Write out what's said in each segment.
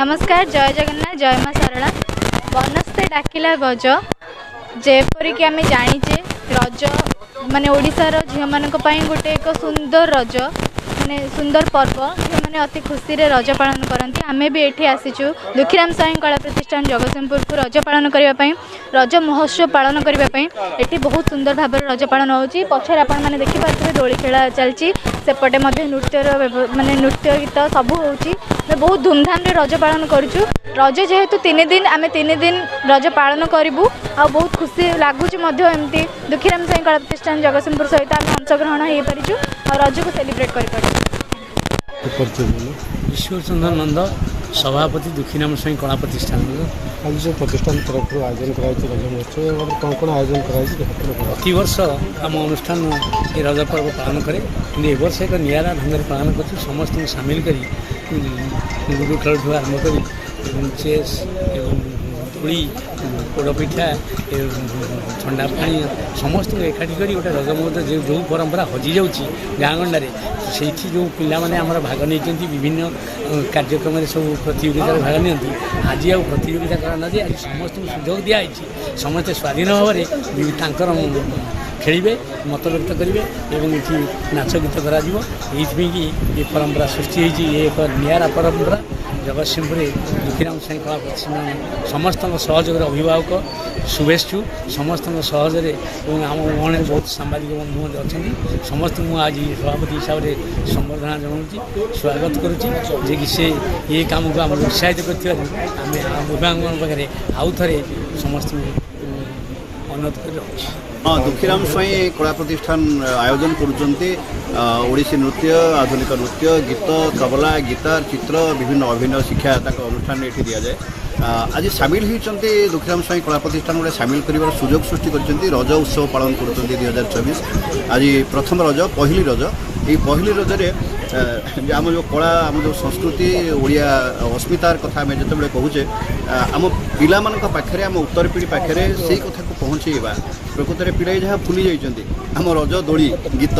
नमस्कार जय जगन्नाथ जय माँ सारला बनस्ते डाकिला गज जेपरिक आम जाचे रज माने ओडिशार झील मान गोटे एक सुंदर रज माने सुंदर पर्व झील मैंने अति खुशी रे रज पालन करती आमे भी ये आसीचु दुखीराम साई कला प्रतिष्ठान जगतसिंहपुर को रज पालन करने रज महोत्सव पालन करने ये बहुत सुंदर भाव रज पालन होची पछर आपण मैंने देखिपे दोली खेला चलती सेपटे नृत्यर माने नृत्य गीत सब होची बहुत धूमधाम रे रज पालन करूँ रज जेहेतु 3 दिन आम 3 दिन रज पालन करूँ आ बहुत खुशी लगुच एमती दुखीराम साई कला प्रतिष्ठान जगतसिंहपुर सहित आम अंशग्रहण हो पारिचु और रज को सेलिब्रेट कर ईश्वर चंद्र नंद सभापति दुखीराम साई कला प्रतिष्ठान आज जो प्रतिष्ठान तरफ आयोजन कराई रज महोत्सव कौन कौन आयोजन कराई प्रति वर्ष आम अनुष्ठान ये रज पर्व पालन करे कि ए वर्ष एक निरा ढंग से पालन कर समस्त सामिल कर लुडो खेल ठूँ आरम्भ कर चेस तुड़ी पोड़पिठा ठंडा पानी समस्त एकाठी कर गोटे रज महोत्सव जो परंपरा हजि जाऊँगी गाँ गंडार से जो पाने आम भाग नहीं विभिन्न कार्यक्रम सब प्रतियोगिता भाग नहीं आज आ प्रतियोगिता करना आज समस्त सुजोग दिखाई समस्ते स्वाधीन भाव में खेलिए मत व्यक्त करेंगे ये नाच गीत कर परंपरा सृष्टि एक निरा परंपरा जगतसिंहपुर दुखीराम साई कला प्रतिष्ठान समस्त सहयोग अभिभावक शुभेच्छु समस्त सहजरे आम गहणे बहुत सांबादिक बंधु अच्छा समस्त मुझे सभापति हिसाब से संबर्धना जनाऊँ स्वागत करुच्ची कि से ये कम को आम उत्साहित कर अभिभावक पाखे आउ थे समस्त अनुरोध कर हाँ दुखीराम साई कला प्रतिष्ठान आयोजन करुँची नृत्य आधुनिक नृत्य गीत तबला गिटार चित्र विभिन्न अभिनय शिक्षा अनुष्ठान ये दि जाए आज सामिल होती दुखीराम साई कला प्रतिष्ठान गोटे सामिल कर सुजोग सृष्टि कर रज उत्सव पालन कर 2024 आज प्रथम रज पहली रज ये पहली रजरे आम जो कला आम जो संस्कृति ओडिया अस्मितार कथा आम जो कहूचे आम पिला पाखे आम उत्तर पीढ़ी पाखे से कथा को पहुँचेवा प्रकृत में पिला जहाँ भूली जाइए आम रज दोली गीत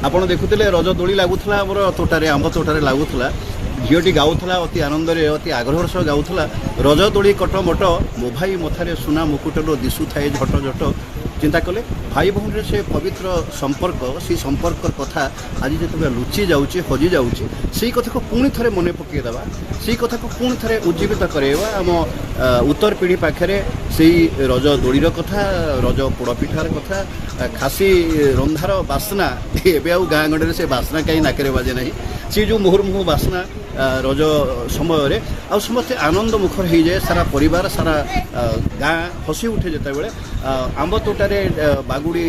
आपड़ देखुले रज दोली लगुला आम तोटारे आंब तोटारे लगुला झीटी गाऊला अति आनंद अति आग्रह सह गाऊला रज दोली कट मट मो भाई मथारे सुना मुकुटर दिशु थाए झट झट चिंता कले भाई भौणी से पवित्र संपर्क से संपर्क कथा आज जो लुचि जाऊँगी हजि जाऊँगी से कथा को पुणी थे मन पकईदेवा से कथा को पुणी थे उज्जीवित करवा आम उत्तर पीढ़ी पाखे से रज दोलीर कथा रज पोड़पिठार कथा खासी रंधार बास्ना एवं आउ गाँ गंडे से बास्ना कहीं नाकरे बाजे ना सी जो मुहुर्मुहु बास्ना रज समय आ समस्ते आनंद मुखर हो जाए सारा परिवार सारा गाँ हसी उठे जिते आंब तोटारे बागुड़ी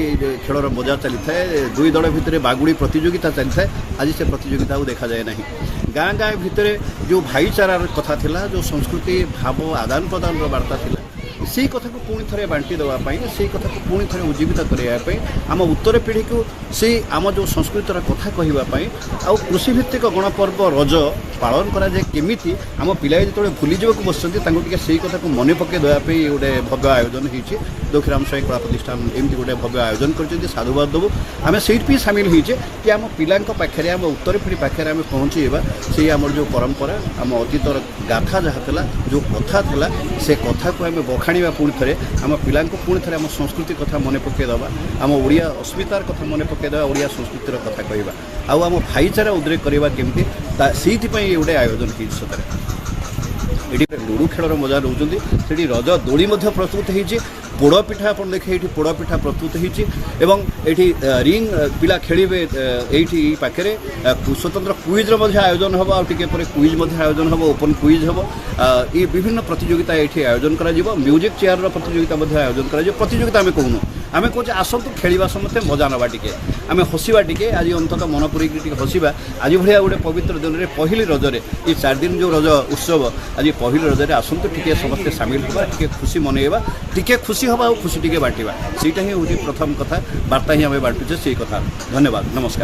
खेलर मजा चली थाए दुई दल भितर बागुड़ी प्रतियोगिता चली थाए आज से प्रतियोगिता देखा जाए ना गाँ गाँ भितर जो भाईचारार कथा थिला जो संस्कृति भाव आदान प्रदान वार्ता थिला से कथा को पुणी थे बांटी देवाई से कथा को पुणी थे उज्जीवित करने आम उत्तर पीढ़ी को से आम जो संस्कृतर कथा कहवाई आउ कृषिभित्तिक गणपर्व रज पालन कराए केमी आम पिलाए जो भूली जावाक बसते से कथा को मन पकई देवाई गोटे भव्य आयोजन होती दुखीराम साई कला प्रतिष्ठान एमती गोटे भव्य आयोजन कर साधुवाद देवु आम से सामिल होचे कि आम पिला पाखे आम उत्तर पीढ़ी पाखे आम पहुँचेवा से आम जो परंपरा आम अतीतर गाथा जहाँ जो कथा था से कथा को आम बखाणी पुणी थे आम पिला पुणी थे आम संस्कृति कथा मन पकईदेवा आम ओडिया अस्मितार कथा मन पकईदेवा ओडिया संस्कृतिर कथा कहवा आउ आम भाईचारा उद्रेक करवा केमती से गोटे आयोजन हो सतरे ये लुडु खेलर मजा रोचे से रज दोली प्रस्तुत होती पोड़पिठा आप देखे ये पोड़पिठा प्रस्तुत होती रिंग पिला खेलिए ये पाखे स्वतंत्र क्विज्र आयोजन हम आगे क्विज आयोजन हम ओपन क्विज हम ये विभिन्न प्रतियोगिता ये आयोजन कर म्यूजिक चेयर प्रतियोगिता आयोजन कर प्रतियोगिता आम कहूँ आम कहे आसतु खेला समस्ते मजा नवा टे आम हसवा टे आज अंतत मन पूरी हसवा आज भाया गोटे पवित्र दिन में पहली रजरे ये 4 दिन जो रज उत्सव आज पहली रजरे आसतु टे समस्ते सामिल होगा टे खुशी मनइबा टे खुशी हवा और खुशी टे बांटा से ही हूँ प्रथम कथा वार्ता ही आम बांटुचे से कथा धन्यवाद नमस्कार।